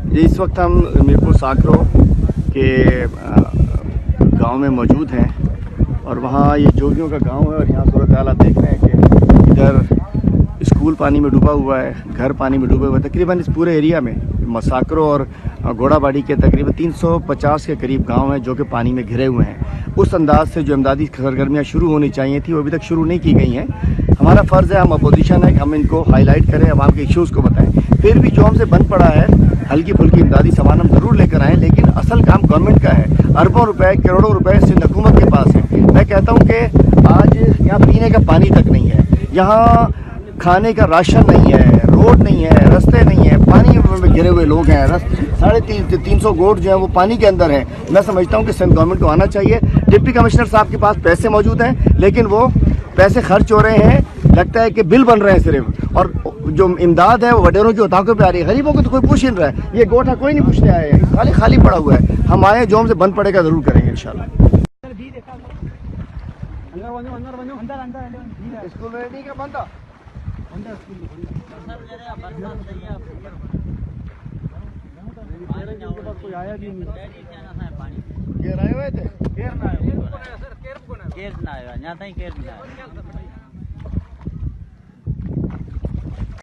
ये इस वक्त हम मीरपुर साकरो के गांव में मौजूद हैं और वहाँ ये जोगियों का गांव है और यहाँ सूरत हाल आप देख रहे हैं कि इधर स्कूल पानी में डूबा हुआ है, घर पानी में डूबे हुए हैं। तकरीबन इस पूरे एरिया में साकरो और घोड़ाबाड़ी के तकरीबन 350 के करीब गांव हैं जो कि पानी में घिरे हुए हैं। उस अंदाज से जो इमदादी सरगर्मियाँ शुरू होनी चाहिए थी वो अभी तक शुरू नहीं की गई हैं। हमारा फ़र्ज़ है, हम अपोजिशन है कि हम इनको हाईलाइट करें, आवाम के इश्यूज़ को बताएं। फिर भी जो हमसे बन पड़ा है हल्की फुल्की इमदादी सामान हम ज़रूर लेकर आएँ, लेकिन असल काम गवर्नमेंट का है। अरबों रुपए करोड़ों रुपए सिंध हुकूमत के पास है। मैं कहता हूँ कि आज यहाँ पीने का पानी तक नहीं है, यहाँ खाने का राशन नहीं है, रोड नहीं है, रास्ते नहीं है, पानी में घिरे हुए लोग हैं। 350 गोट जो है वो पानी के अंदर है। मैं समझता हूँ कि सिंध गवर्नमेंट को आना चाहिए। डिप्टी कमिश्नर साहब के पास पैसे मौजूद हैं लेकिन वो पैसे खर्च हो रहे हैं, लगता है कि बिल बन रहे हैं सिर्फ, और जो इमदाद है वो वडेरों की उताकों पे आ रही है। गरीबों को तो कोई पूछ नहीं रहा है। ये गोठा कोई नहीं पूछने आया है, खाली खाली पड़ा हुआ है। हम आए जो हमसे बंद पड़ेगा जरूर करेंगे इंशाल्लाह। स्कूल रेडी का बंदा कोई आया भी नहीं। केर आए हुए थे, केर ना आया, केर ना आया, यहाँ तक केर ना आया।